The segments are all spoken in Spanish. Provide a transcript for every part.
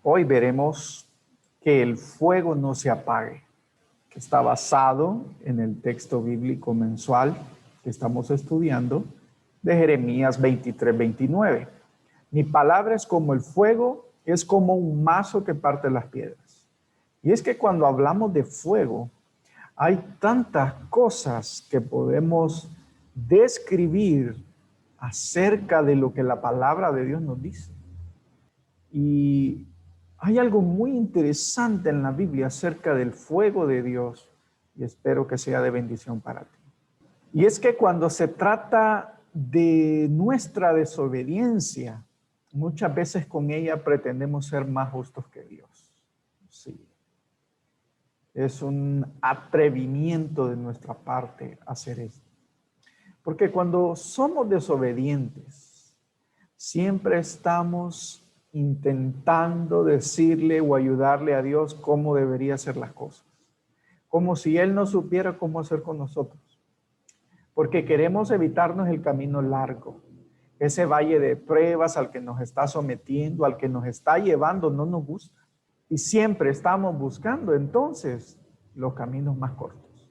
Hoy veremos que el fuego no se apague, que está basado en el texto bíblico mensual que estamos estudiando de Jeremías 23-29. Mi palabra es como el fuego, es como un mazo que parte las piedras. Y es que cuando hablamos de fuego, hay tantas cosas que podemos describir acerca de lo que la palabra de Dios nos dice. Y hay algo muy interesante en la Biblia acerca del fuego de Dios y espero que sea de bendición para ti. Y es que cuando se trata de nuestra desobediencia, muchas veces con ella pretendemos ser más justos que Dios. Sí. Es un atrevimiento de nuestra parte hacer esto. Porque cuando somos desobedientes, siempre estamos intentando decirle o ayudarle a Dios cómo debería hacer las cosas. Como si Él no supiera cómo hacer con nosotros. Porque queremos evitarnos el camino largo. Ese valle de pruebas al que nos está sometiendo, al que nos está llevando, no nos gusta. Y siempre estamos buscando entonces los caminos más cortos.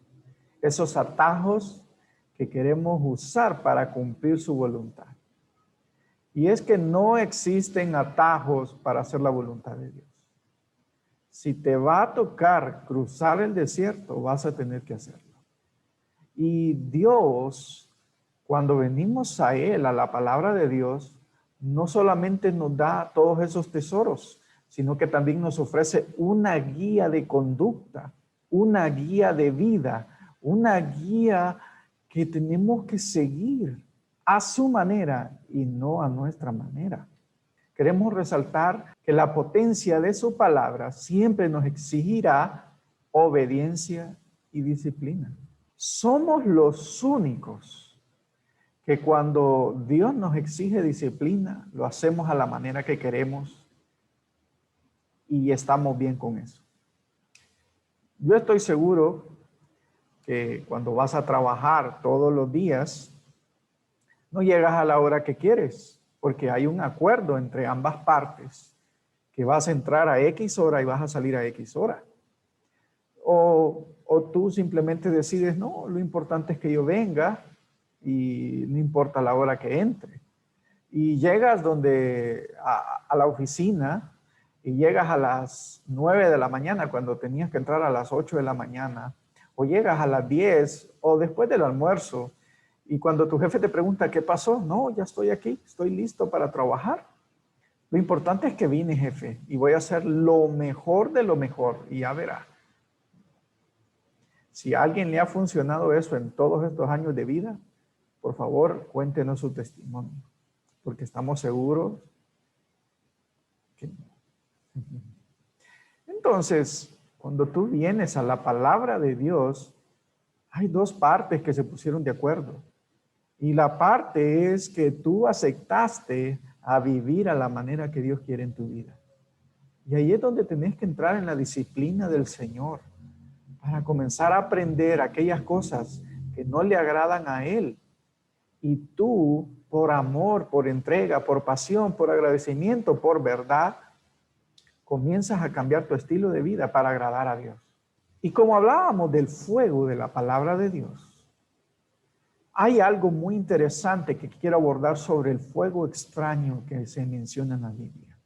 Esos atajos que queremos usar para cumplir su voluntad. Y es que no existen atajos para hacer la voluntad de Dios. Si te va a tocar cruzar el desierto, vas a tener que hacerlo. Y Dios, cuando venimos a Él, a la palabra de Dios, no solamente nos da todos esos tesoros, sino que también nos ofrece una guía de conducta, una guía de vida, una guía que tenemos que seguir a su manera y no a nuestra manera. Queremos resaltar que la potencia de su palabra siempre nos exigirá obediencia y disciplina. Somos los únicos que cuando Dios nos exige disciplina, lo hacemos a la manera que queremos y estamos bien con eso. Yo estoy seguro que cuando vas a trabajar todos los días, no llegas a la hora que quieres, porque hay un acuerdo entre ambas partes, que vas a entrar a X hora y vas a salir a X hora. O tú simplemente decides, no, lo importante es que yo venga y no importa la hora que entre. Y llegas a la oficina y llegas a las 9 de la mañana cuando tenías que entrar a las 8 de la mañana, o llegas a las 10 o después del almuerzo, y cuando tu jefe te pregunta qué pasó, no, ya estoy aquí, estoy listo para trabajar. Lo importante es que vine, jefe, y voy a hacer lo mejor de lo mejor, y ya verá. Si a alguien le ha funcionado eso en todos estos años de vida, por favor, cuéntenos su testimonio, porque estamos seguros que no. Entonces, cuando tú vienes a la palabra de Dios, hay dos partes que se pusieron de acuerdo. Y la parte es que tú aceptaste a vivir a la manera que Dios quiere en tu vida. Y ahí es donde tenés que entrar en la disciplina del Señor para comenzar a aprender aquellas cosas que no le agradan a Él. Y tú, por amor, por entrega, por pasión, por agradecimiento, por verdad, comienzas a cambiar tu estilo de vida para agradar a Dios. Y como hablábamos del fuego de la palabra de Dios, hay algo muy interesante que quiero abordar sobre el fuego extraño que se menciona en la Biblia.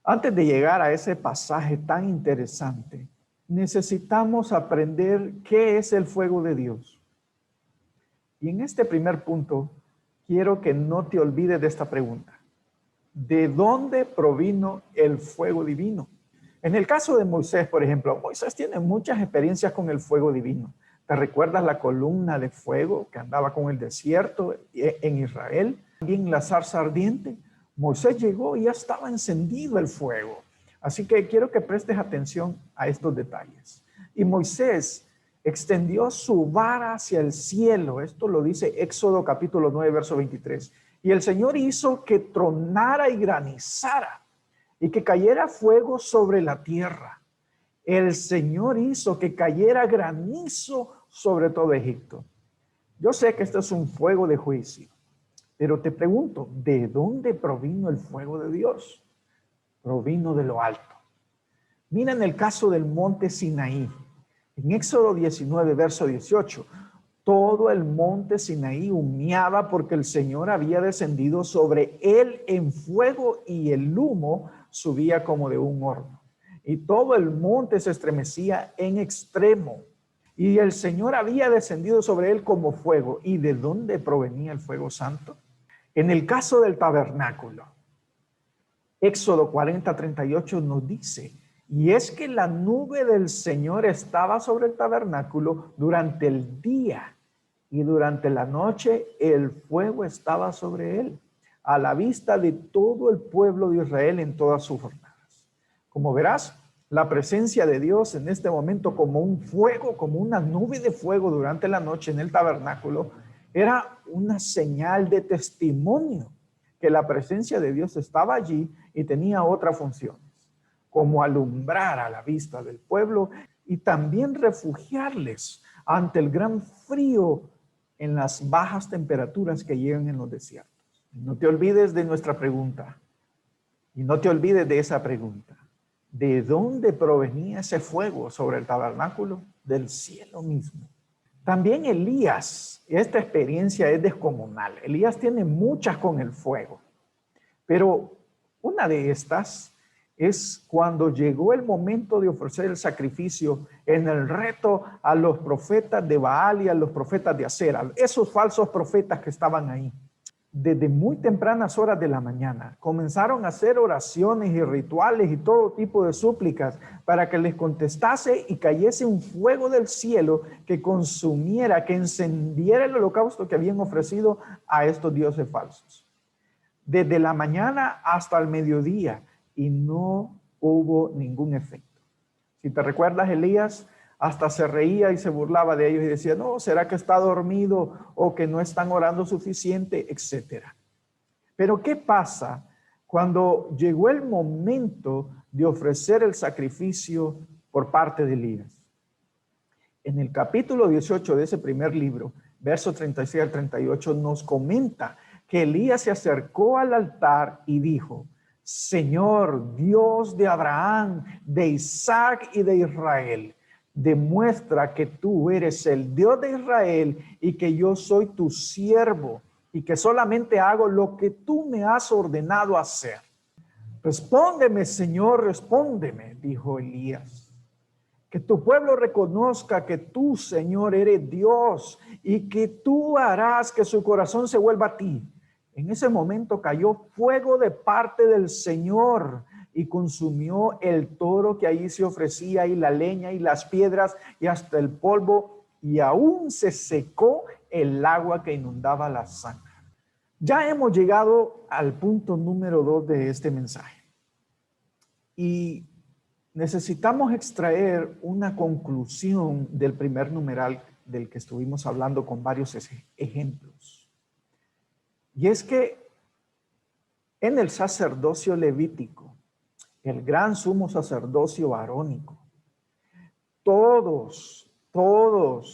Antes de llegar a ese pasaje tan interesante, necesitamos aprender qué es el fuego de Dios. Y en este primer punto, quiero que no te olvides de esta pregunta. ¿De dónde provino el fuego divino? En el caso de Moisés, por ejemplo, Moisés tiene muchas experiencias con el fuego divino. ¿Te recuerdas la columna de fuego que andaba con el desierto en Israel? También la zarza ardiente. Moisés llegó y ya estaba encendido el fuego. Así que quiero que prestes atención a estos detalles. Y Moisés extendió su vara hacia el cielo. Esto lo dice Éxodo capítulo 9, verso 23. Y el Señor hizo que tronara y granizara y que cayera fuego sobre la tierra. El Señor hizo que cayera granizo sobre todo Egipto. Yo sé que esto es un fuego de juicio, pero te pregunto, ¿de dónde provino el fuego de Dios? Provino de lo alto. Miren el caso del monte Sinaí. En Éxodo 19, verso 18, todo el monte Sinaí humeaba porque el Señor había descendido sobre él en fuego y el humo subía como de un horno. Y todo el monte se estremecía en extremo. Y el Señor había descendido sobre él como fuego. ¿Y de dónde provenía el fuego santo? En el caso del tabernáculo, Éxodo 40:38 nos dice, y es que la nube del Señor estaba sobre el tabernáculo durante el día y durante la noche el fuego estaba sobre él, a la vista de todo el pueblo de Israel en todas sus jornadas. Como verás, la presencia de Dios en este momento como un fuego, como una nube de fuego durante la noche en el tabernáculo, era una señal de testimonio que la presencia de Dios estaba allí y tenía otras funciones, como alumbrar a la vista del pueblo y también refugiarles ante el gran frío en las bajas temperaturas que llegan en los desiertos. No te olvides de nuestra pregunta y no te olvides de esa pregunta. ¿De dónde provenía ese fuego sobre el tabernáculo? Del cielo mismo. También Elías, esta experiencia es descomunal. Elías tiene muchas con el fuego, pero una de estas es cuando llegó el momento de ofrecer el sacrificio en el reto a los profetas de Baal y a los profetas de Acera, esos falsos profetas que estaban ahí. Desde muy tempranas horas de la mañana comenzaron a hacer oraciones y rituales y todo tipo de súplicas para que les contestase y cayese un fuego del cielo que consumiera, que encendiera el holocausto que habían ofrecido a estos dioses falsos. Desde la mañana hasta el mediodía y no hubo ningún efecto. Si te recuerdas, Elías hasta se reía y se burlaba de ellos y decía, no, ¿será que está dormido o que no están orando suficiente, etcétera? Pero ¿qué pasa cuando llegó el momento de ofrecer el sacrificio por parte de Elías? En el capítulo 18 de ese primer libro, versos 36 al 38, nos comenta que Elías se acercó al altar y dijo, Señor, Dios de Abraham, de Isaac y de Israel, demuestra que tú eres el Dios de Israel y que yo soy tu siervo y que solamente hago lo que tú me has ordenado hacer. Respóndeme, Señor, respóndeme, dijo Elías. Que tu pueblo reconozca que tú, Señor, eres Dios y que tú harás que su corazón se vuelva a ti. En ese momento cayó fuego de parte del Señor y consumió el toro que allí se ofrecía y la leña y las piedras y hasta el polvo, y aún se secó el agua que inundaba la zanja. Ya hemos llegado al punto número 2 de este mensaje. Y necesitamos extraer una conclusión del primer numeral del que estuvimos hablando con varios ejemplos. Y es que en el sacerdocio levítico, el gran sumo sacerdocio arónico, todos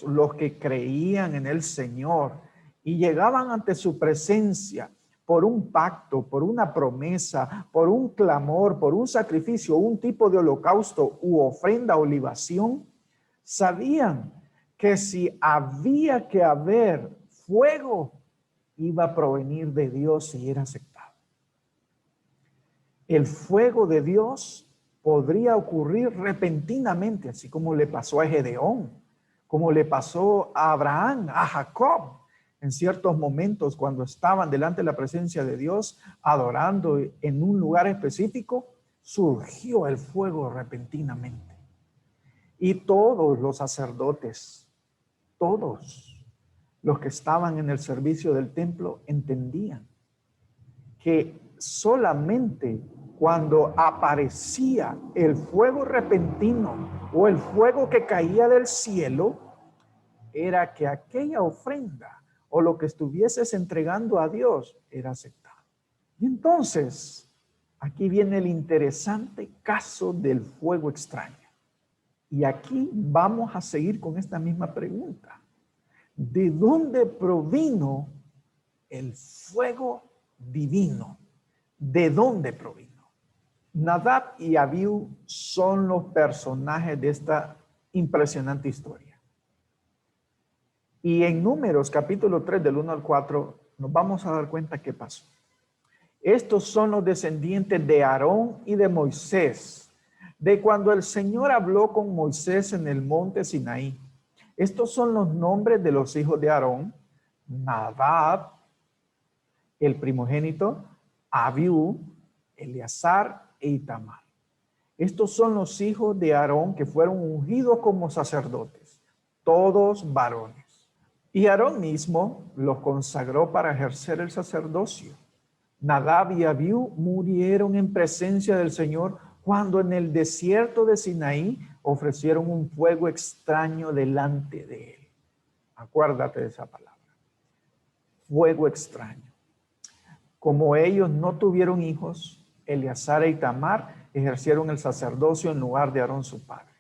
los que creían en el Señor y llegaban ante su presencia por un pacto, por una promesa, por un clamor, por un sacrificio, un tipo de holocausto u ofrenda o libación, sabían que si había que haber fuego, iba a provenir de Dios y era aceptado. El fuego de Dios podría ocurrir repentinamente, así como le pasó a Gedeón, como le pasó a Abraham, a Jacob, en ciertos momentos cuando estaban delante de la presencia de Dios, adorando en un lugar específico, surgió el fuego repentinamente. Y todos los sacerdotes, todos los que estaban en el servicio del templo entendían que solamente cuando aparecía el fuego repentino o el fuego que caía del cielo, era que aquella ofrenda o lo que estuvieses entregando a Dios era aceptado. Y entonces, aquí viene el interesante caso del fuego extraño. Y aquí vamos a seguir con esta misma pregunta. ¿De dónde provino el fuego divino? ¿De dónde provino? Nadab y Abiú son los personajes de esta impresionante historia. Y en Números capítulo 3 del 1 al 4 nos vamos a dar cuenta qué pasó. Estos son los descendientes de Aarón y de Moisés, de cuando el Señor habló con Moisés en el monte Sinaí. Estos son los nombres de los hijos de Aarón: Nadab, el primogénito; Abiú, Eleazar e Itamar. Estos son los hijos de Aarón que fueron ungidos como sacerdotes, todos varones. Y Aarón mismo los consagró para ejercer el sacerdocio. Nadab y Abiú murieron en presencia del Señor cuando en el desierto de Sinaí ofrecieron un fuego extraño delante de él. Acuérdate de esa palabra. Fuego extraño. Como ellos no tuvieron hijos, Eleazar e Itamar ejercieron el sacerdocio en lugar de Aarón su padre.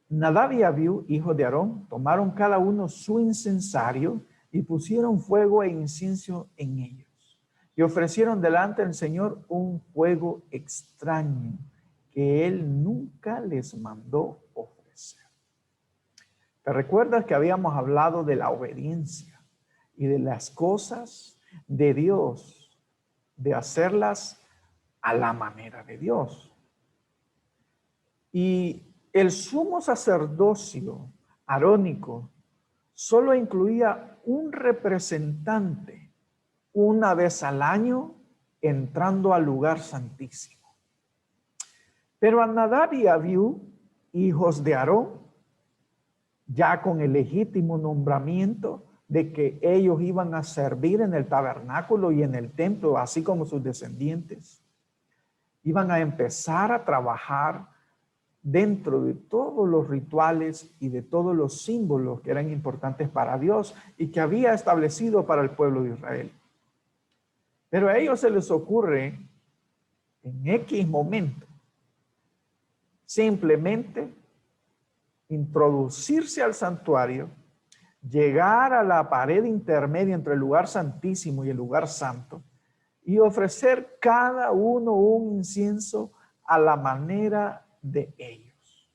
Nadab y Abiú, hijos de Aarón, tomaron cada uno su incensario y pusieron fuego e incienso en ellos. Y ofrecieron delante del Señor un fuego extraño que él nunca les mandó ofrecer. ¿Te recuerdas que habíamos hablado de la obediencia y de las cosas de Dios, de hacerlas a la manera de Dios? Y el sumo sacerdocio arónico solo incluía un representante una vez al año entrando al lugar santísimo. Pero a Nadab y Abiú, hijos de Aarón, ya con el legítimo nombramiento de que ellos iban a servir en el tabernáculo y en el templo, así como sus descendientes, iban a empezar a trabajar dentro de todos los rituales y de todos los símbolos que eran importantes para Dios y que había establecido para el pueblo de Israel. Pero a ellos se les ocurre en X momento simplemente introducirse al santuario, llegar a la pared intermedia entre el lugar santísimo y el lugar santo y ofrecer cada uno un incienso a la manera de ellos.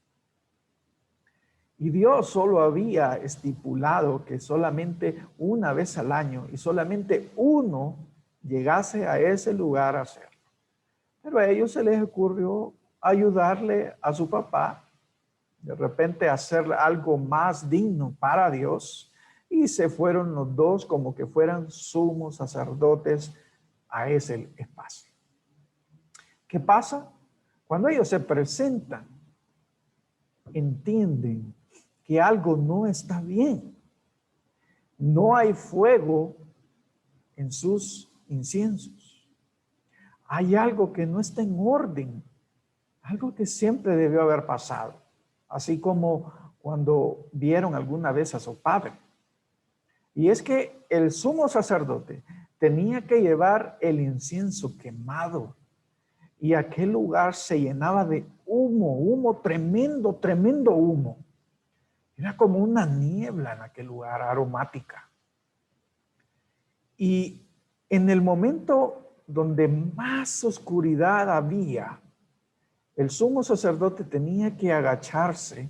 Y Dios solo había estipulado que solamente una vez al año y solamente uno llegase a ese lugar a hacerlo. Pero a ellos se les ocurrió ayudarle a su papá, de repente hacer algo más digno para Dios, y se fueron los dos como que fueran sumos sacerdotes a ese espacio. ¿Qué pasa? Cuando ellos se presentan, entienden que algo no está bien. No hay fuego en sus inciensos. Hay algo que no está en orden, algo que siempre debió haber pasado, así como cuando vieron alguna vez a su padre. Y es que el sumo sacerdote tenía que llevar el incienso quemado y aquel lugar se llenaba de humo, tremendo, tremendo humo. Era como una niebla en aquel lugar aromática. Y en el momento donde más oscuridad había, el sumo sacerdote tenía que agacharse,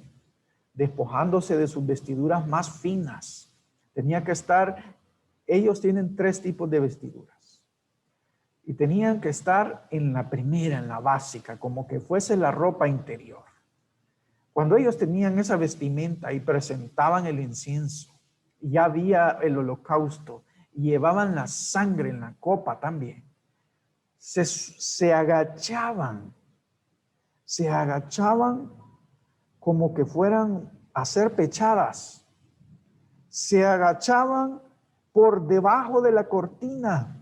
despojándose de sus vestiduras más finas. Tenía que estar, ellos tienen 3 tipos de vestiduras. Y tenían que estar en la primera, en la básica, como que fuese la ropa interior. Cuando ellos tenían esa vestimenta y presentaban el incienso, y ya había el holocausto, y llevaban la sangre en la copa también, se agachaban como que fueran a hacer pechadas. Se agachaban por debajo de la cortina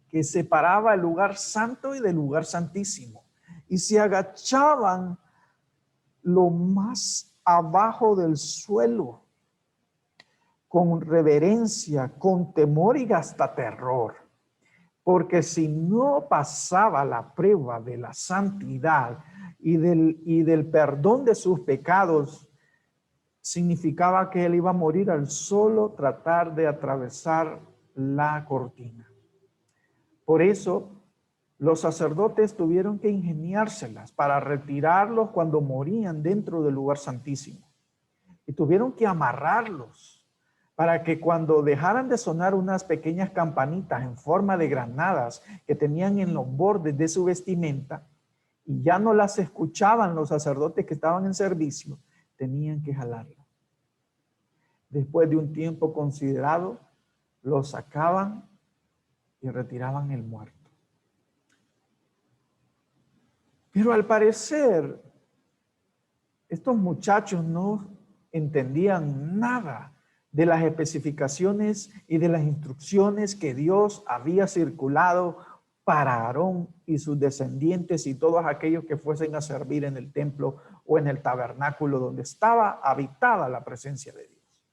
que separaba el lugar santo y del lugar santísimo. Y se agachaban lo más abajo del suelo, con reverencia, con temor y hasta terror. Porque si no pasaba la prueba de la santidad y del perdón de sus pecados, significaba que él iba a morir al solo tratar de atravesar la cortina. Por eso, los sacerdotes tuvieron que ingeniárselas para retirarlos cuando morían dentro del lugar santísimo. Y tuvieron que amarrarlos para que cuando dejaran de sonar unas pequeñas campanitas en forma de granadas que tenían en los bordes de su vestimenta, y ya no las escuchaban los sacerdotes que estaban en servicio, tenían que jalarla. Después de un tiempo considerado, lo sacaban y retiraban el muerto. Pero al parecer, estos muchachos no entendían nada de las especificaciones y de las instrucciones que Dios había circulado para Aarón y sus descendientes y todos aquellos que fuesen a servir en el templo o en el tabernáculo donde estaba habitada la presencia de Dios.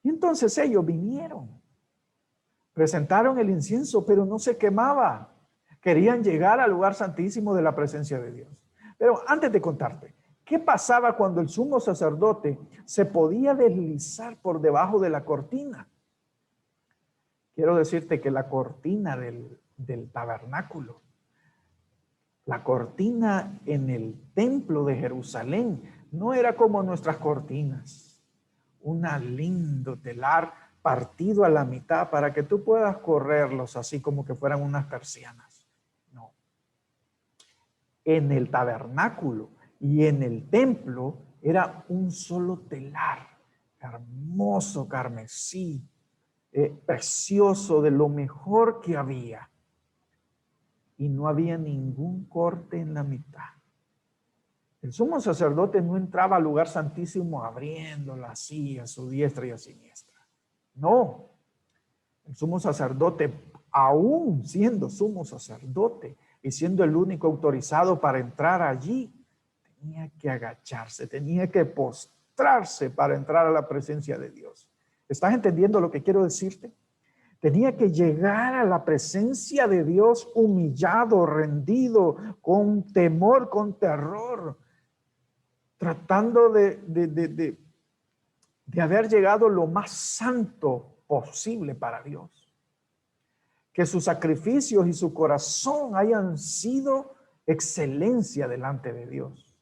Y entonces ellos vinieron, presentaron el incienso, pero no se quemaba. Querían llegar al lugar santísimo de la presencia de Dios. Pero antes de contarte, ¿qué pasaba cuando el sumo sacerdote se podía deslizar por debajo de la cortina? Quiero decirte que la cortina del tabernáculo, la cortina en el templo de Jerusalén, no era como nuestras cortinas. Un lindo telar partido a la mitad para que tú puedas correrlos así como que fueran unas persianas. No. En el tabernáculo y en el templo era un solo telar, hermoso carmesí, precioso, de lo mejor que había. Y no había ningún corte en la mitad. El sumo sacerdote no entraba al lugar santísimo abriéndola así a su diestra y a siniestra. No. El sumo sacerdote, aún siendo sumo sacerdote y siendo el único autorizado para entrar allí, tenía que agacharse, tenía que postrarse para entrar a la presencia de Dios. ¿Estás entendiendo lo que quiero decirte? Tenía que llegar a la presencia de Dios humillado, rendido, con temor, con terror, tratando de haber llegado lo más santo posible para Dios. Que sus sacrificios y su corazón hayan sido excelencia delante de Dios.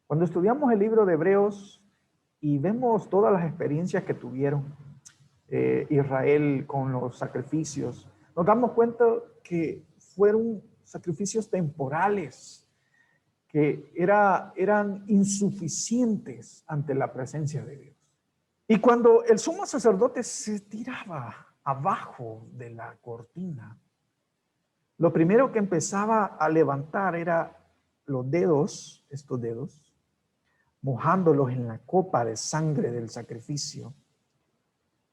Cuando estudiamos el libro de Hebreos y vemos todas las experiencias que tuvieron Israel con los sacrificios, nos damos cuenta que fueron sacrificios temporales, que eran insuficientes ante la presencia de Dios. Y cuando el sumo sacerdote se tiraba abajo de la cortina, lo primero que empezaba a levantar era los dedos, estos dedos, mojándolos en la copa de sangre del sacrificio,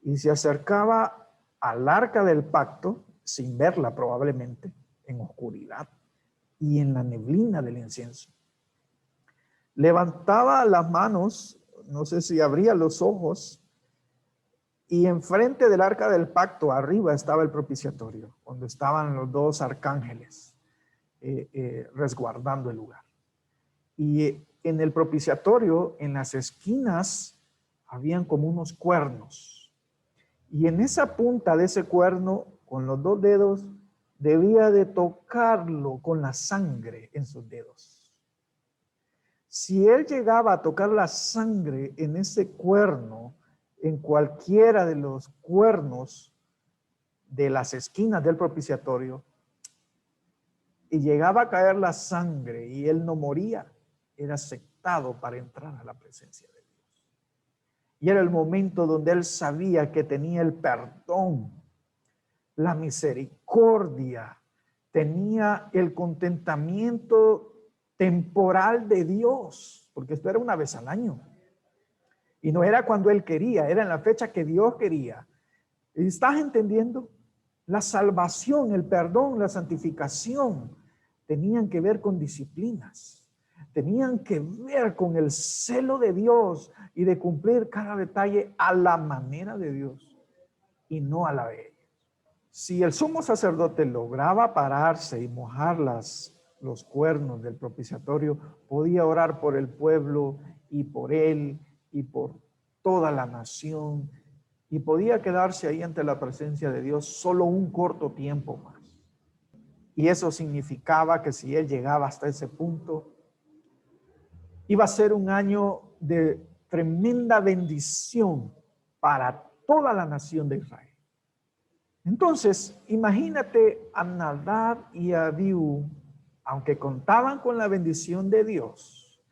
y se acercaba al arca del pacto, sin verla probablemente, en oscuridad y en la neblina del incienso. Levantaba las manos, no sé si abría los ojos, y enfrente del arca del pacto, arriba estaba el propiciatorio, donde estaban los dos arcángeles resguardando el lugar. Y en el propiciatorio, en las esquinas, habían como unos cuernos. Y en esa punta de ese cuerno, con los dos dedos, debía de tocarlo con la sangre en sus dedos. Si él llegaba a tocar la sangre en ese cuerno, en cualquiera de los cuernos de las esquinas del propiciatorio, y llegaba a caer la sangre y él no moría, era aceptado para entrar a la presencia de Dios. Y era el momento donde él sabía que tenía el perdón, la misericordia, tenía el contentamiento temporal de Dios, porque esto era una vez al año. Y no era cuando él quería, era en la fecha que Dios quería. ¿Estás entendiendo? La salvación, el perdón, la santificación tenían que ver con disciplinas. Tenían que ver con el celo de Dios y de cumplir cada detalle a la manera de Dios y no a la de ellos. Si el sumo sacerdote lograba pararse y mojar los cuernos del propiciatorio, podía orar por el pueblo y por él y por toda la nación, y podía quedarse ahí ante la presencia de Dios solo un corto tiempo más. Y eso significaba que si él llegaba hasta ese punto, iba a ser un año de tremenda bendición para toda la nación de Israel. Entonces, imagínate a Nadab y a Abiú, aunque contaban con la bendición de Dios,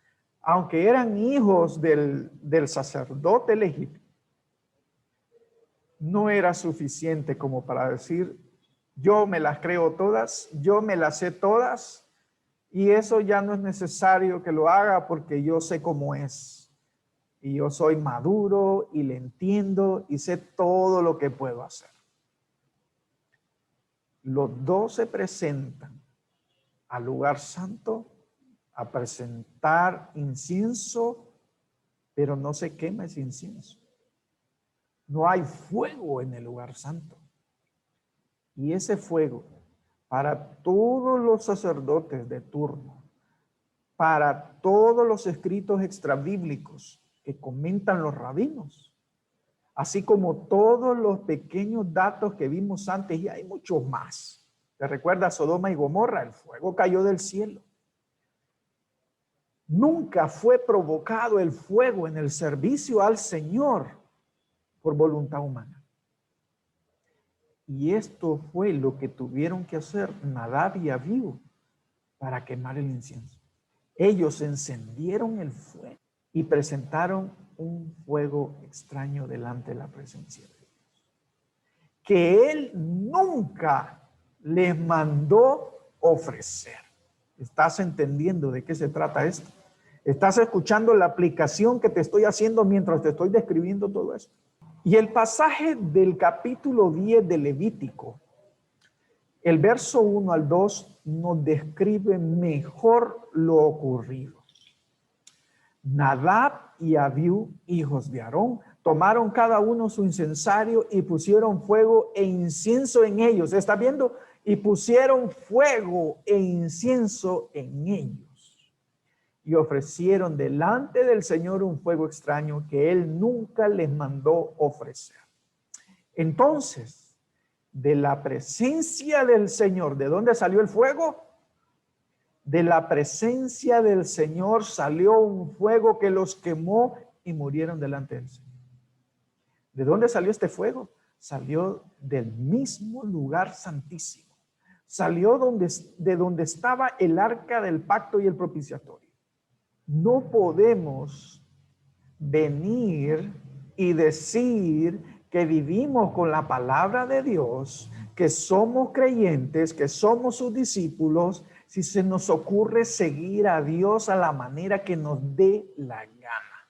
aunque eran hijos del sacerdote legítimo, no era suficiente como para decir, yo me las creo todas, yo me las sé todas, y eso ya no es necesario que lo haga porque yo sé cómo es. Y yo soy maduro y le entiendo y sé todo lo que puedo hacer. Los dos se presentan al lugar santo a presentar incienso, pero no se quema ese incienso. No hay fuego en el lugar santo. Y ese fuego, para todos los sacerdotes de turno, para todos los escritos extrabíblicos que comentan los rabinos, así como todos los pequeños datos que vimos antes, y hay muchos más. ¿Te recuerdas Sodoma y Gomorra? El fuego cayó del cielo. Nunca fue provocado el fuego en el servicio al Señor por voluntad humana. Y esto fue lo que tuvieron que hacer Nadab y Abiú para quemar el incienso. Ellos encendieron el fuego y presentaron un fuego extraño delante de la presencia de Dios, que Él nunca les mandó ofrecer. ¿Estás entendiendo de qué se trata esto? ¿Estás escuchando la aplicación que te estoy haciendo mientras te estoy describiendo todo esto? Y el pasaje del capítulo 10 de Levítico, el verso 1 al 2, nos describe mejor lo ocurrido. Nadab y Abiú, hijos de Aarón, tomaron cada uno su incensario y pusieron fuego e incienso en ellos. ¿Está viendo? Y pusieron fuego e incienso en ellos. Y ofrecieron delante del Señor un fuego extraño que Él nunca les mandó ofrecer. Entonces, de la presencia del Señor, ¿de dónde salió el fuego? De la presencia del Señor salió un fuego que los quemó y murieron delante del Señor. ¿De dónde salió este fuego? Salió del mismo lugar santísimo. Salió de donde estaba el arca del pacto y el propiciatorio. No podemos venir y decir que vivimos con la palabra de Dios, que somos creyentes, que somos sus discípulos, si se nos ocurre seguir a Dios a la manera que nos dé la gana.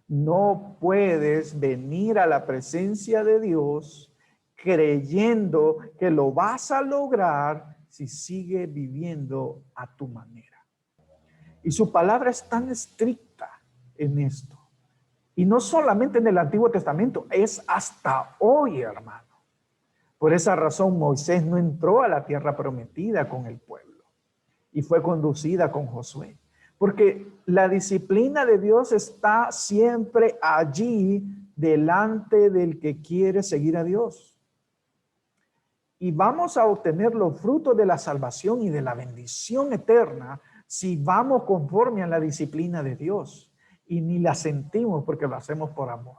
No puedes venir a la presencia de Dios creyendo que lo vas a lograr si sigue viviendo a tu manera. Y su palabra es tan estricta en esto. Y no solamente en el Antiguo Testamento, es hasta hoy, hermano. Por esa razón Moisés no entró a la tierra prometida con el pueblo y fue conducida con Josué. Porque la disciplina de Dios está siempre allí delante del que quiere seguir a Dios. Y vamos a obtener los frutos de la salvación y de la bendición eterna si vamos conforme a la disciplina de Dios. Y ni la sentimos porque lo hacemos por amor.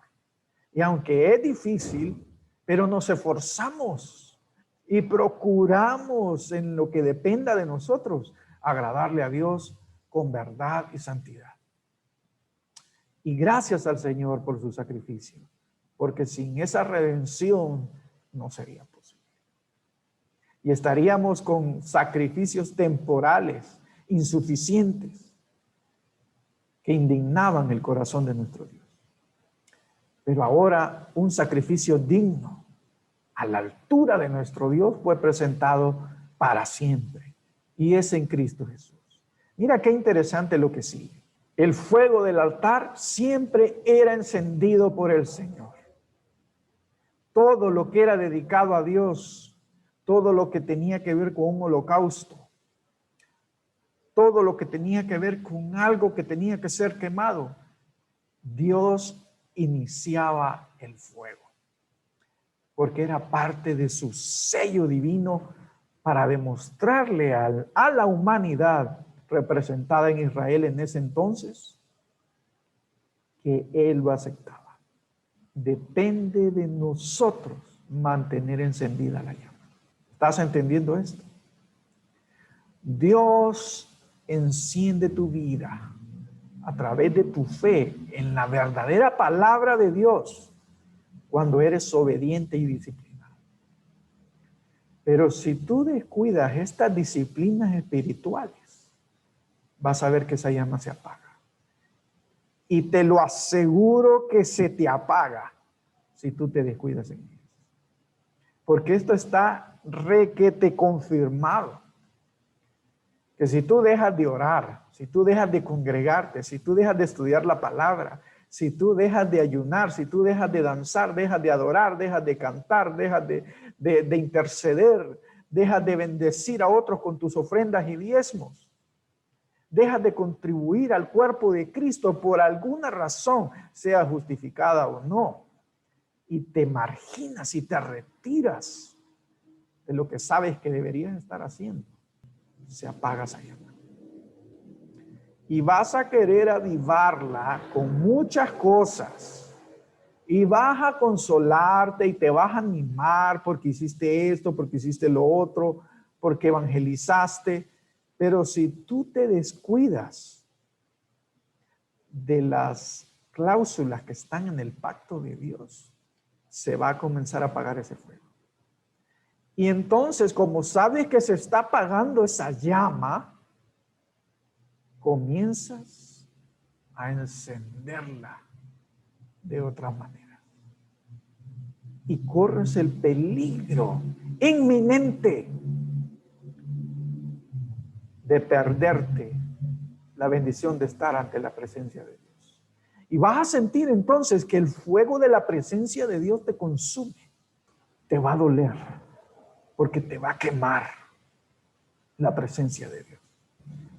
Y aunque es difícil, pero nos esforzamos y procuramos en lo que dependa de nosotros agradarle a Dios con verdad y santidad. Y gracias al Señor por su sacrificio, porque sin esa redención no sería posible. Y estaríamos con sacrificios temporales, insuficientes, que indignaban el corazón de nuestro Dios. Pero ahora un sacrificio digno, a la altura de nuestro Dios, fue presentado para siempre. Y es en Cristo Jesús. Mira qué interesante lo que sigue. El fuego del altar siempre era encendido por el Señor. Todo lo que era dedicado a Dios, todo lo que tenía que ver con un holocausto, todo lo que tenía que ver con algo que tenía que ser quemado, Dios iniciaba el fuego, porque era parte de su sello divino para demostrarle a la humanidad representada en Israel en ese entonces que Él lo aceptaba. Depende de nosotros mantener encendida la llama. ¿Estás entendiendo esto? Dios enciende tu vida a través de tu fe en la verdadera palabra de Dios cuando eres obediente y disciplinado. Pero si tú descuidas estas disciplinas espirituales, vas a ver que esa llama se apaga. Y te lo aseguro que se te apaga si tú te descuidas en ello. Porque esto está requete confirmado. Que si tú dejas de orar, si tú dejas de congregarte, si tú dejas de estudiar la palabra, si tú dejas de ayunar, si tú dejas de danzar, dejas de adorar, dejas de cantar, dejas de interceder, dejas de bendecir a otros con tus ofrendas y diezmos, dejas de contribuir al cuerpo de Cristo por alguna razón, sea justificada o no, y te marginas y te retiras de lo que sabes que deberías estar haciendo, se apaga esa llama. Y vas a querer avivarla con muchas cosas. Y vas a consolarte y te vas a animar porque hiciste esto, porque hiciste lo otro, porque evangelizaste. Pero si tú te descuidas de las cláusulas que están en el pacto de Dios, se va a comenzar a apagar ese fuego. Y entonces, como sabes que se está apagando esa llama, comienzas a encenderla de otra manera. Y corres el peligro inminente de perderte la bendición de estar ante la presencia de Dios. Y vas a sentir entonces que el fuego de la presencia de Dios te consume. Te va a doler porque te va a quemar la presencia de Dios.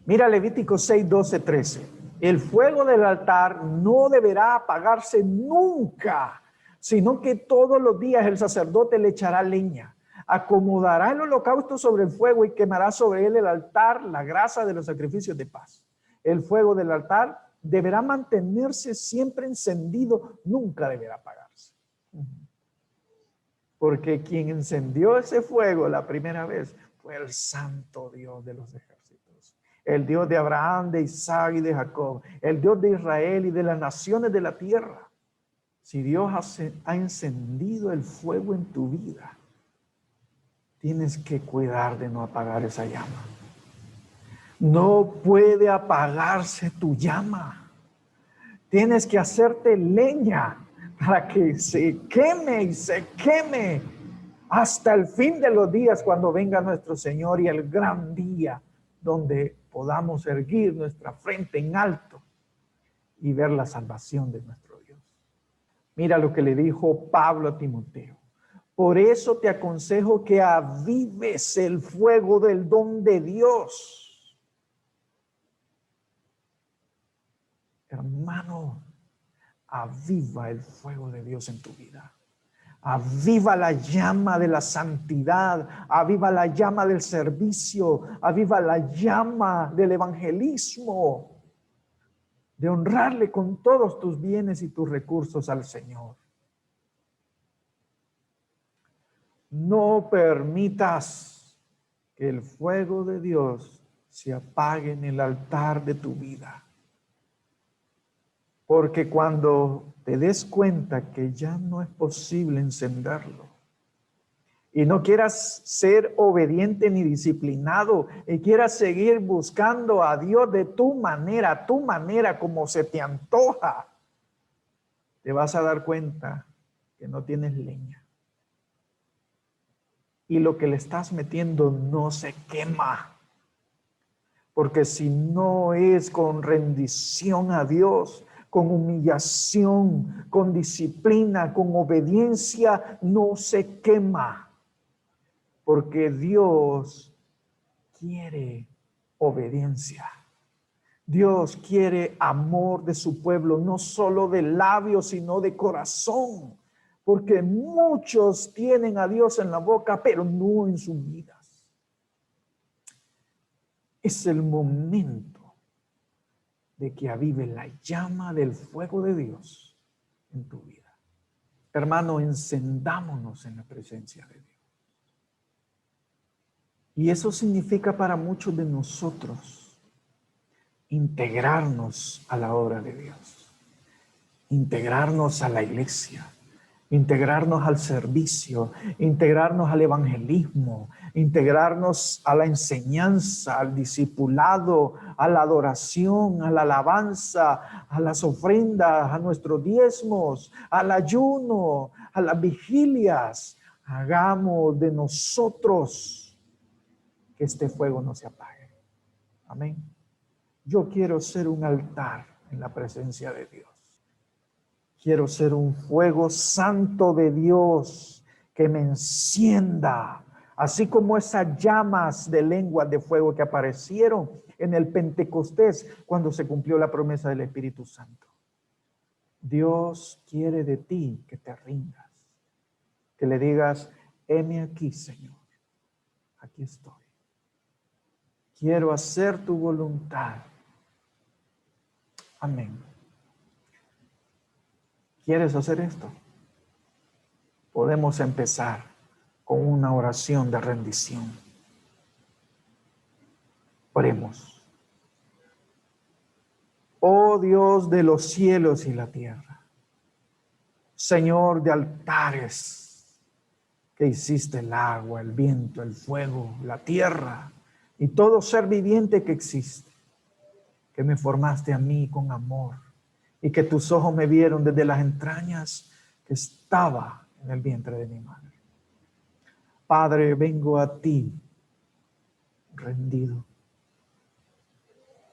Mira Levítico 6, 12, 13. El fuego del altar no deberá apagarse nunca, sino que todos los días el sacerdote le echará leña, acomodará el holocausto sobre el fuego y quemará sobre él el altar, la grasa de los sacrificios de paz. El fuego del altar deberá mantenerse siempre encendido, nunca deberá apagarse. Porque quien encendió ese fuego la primera vez fue el santo Dios de los ejércitos. El Dios de Abraham, de Isaac y de Jacob. El Dios de Israel y de las naciones de la tierra. Si Dios ha encendido el fuego en tu vida, tienes que cuidar de no apagar esa llama. No puede apagarse tu llama. Tienes que hacerte leña para que se queme y se queme hasta el fin de los días cuando venga nuestro Señor y el gran día donde podamos erguir nuestra frente en alto y ver la salvación de nuestro Dios. Mira lo que le dijo Pablo a Timoteo. Por eso te aconsejo que avives el fuego del don de Dios. Hermano, aviva el fuego de Dios en tu vida. Aviva la llama de la santidad, aviva la llama del servicio, aviva la llama del evangelismo, de honrarle con todos tus bienes y tus recursos al Señor. No permitas que el fuego de Dios se apague en el altar de tu vida. Porque cuando te des cuenta que ya no es posible encenderlo y no quieras ser obediente ni disciplinado y quieras seguir buscando a Dios de tu manera como se te antoja, te vas a dar cuenta que no tienes leña. Y lo que le estás metiendo no se quema. Porque si no es con rendición a Dios, con humillación, con disciplina, con obediencia, no se quema. Porque Dios quiere obediencia. Dios quiere amor de su pueblo, no solo de labios, sino de corazón. Porque muchos tienen a Dios en la boca, pero no en sus vidas. Es el momento de que avive la llama del fuego de Dios en tu vida. Hermano, encendámonos en la presencia de Dios. Y eso significa para muchos de nosotros integrarnos a la obra de Dios, integrarnos a la iglesia, integrarnos al servicio, integrarnos al evangelismo, integrarnos a la enseñanza, al discipulado, a la adoración, a la alabanza, a las ofrendas, a nuestros diezmos, al ayuno, a las vigilias. Hagamos de nosotros que este fuego no se apague. Amén. Yo quiero ser un altar en la presencia de Dios. Quiero ser un fuego santo de Dios que me encienda, así como esas llamas de lenguas de fuego que aparecieron en el Pentecostés cuando se cumplió la promesa del Espíritu Santo. Dios quiere de ti que te rindas, que le digas, heme aquí, Señor, aquí estoy. Quiero hacer tu voluntad. Amén. ¿Quieres hacer esto? Podemos empezar con una oración de rendición. Oremos. Oh Dios de los cielos y la tierra, Señor de altares, que hiciste el agua, el viento, el fuego, la tierra y todo ser viviente que existe, que me formaste a mí con amor y que tus ojos me vieron desde las entrañas que estaba en el vientre de mi madre. Padre, vengo a ti rendido.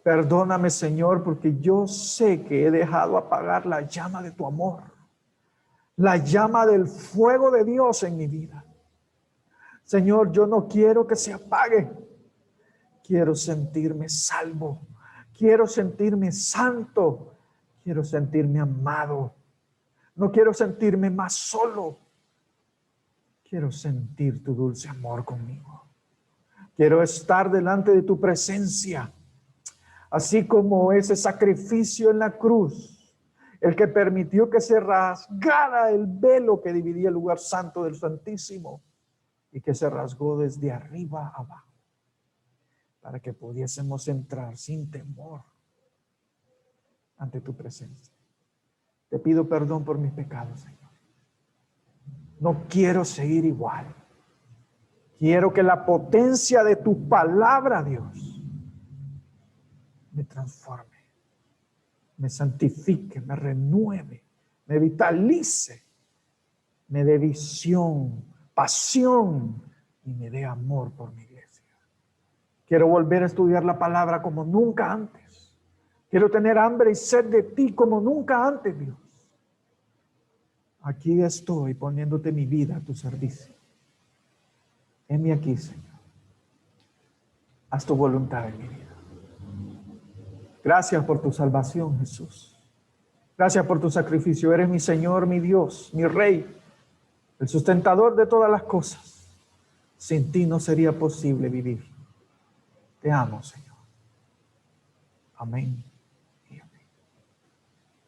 Perdóname, Señor, porque yo sé que he dejado apagar la llama de tu amor, la llama del fuego de Dios en mi vida. Señor, yo no quiero que se apague. Quiero sentirme salvo. Quiero sentirme santo. Quiero sentirme amado. No quiero sentirme más solo. Quiero sentir tu dulce amor conmigo. Quiero estar delante de tu presencia. Así como ese sacrificio en la cruz, el que permitió que se rasgara el velo que dividía el lugar santo del Santísimo y que se rasgó desde arriba abajo para que pudiésemos entrar sin temor ante tu presencia. Te pido perdón por mis pecados, Señor. No quiero seguir igual. Quiero que la potencia de tu palabra, Dios, me transforme, me santifique, me renueve, me vitalice, me dé visión, pasión y me dé amor por mi iglesia. Quiero volver a estudiar la palabra como nunca antes. Quiero tener hambre y sed de ti como nunca antes, Dios. Aquí estoy poniéndote mi vida a tu servicio. Heme aquí, Señor. Haz tu voluntad en mi vida. Gracias por tu salvación, Jesús. Gracias por tu sacrificio. Eres mi Señor, mi Dios, mi Rey, el sustentador de todas las cosas. Sin ti no sería posible vivir. Te amo, Señor. Amén.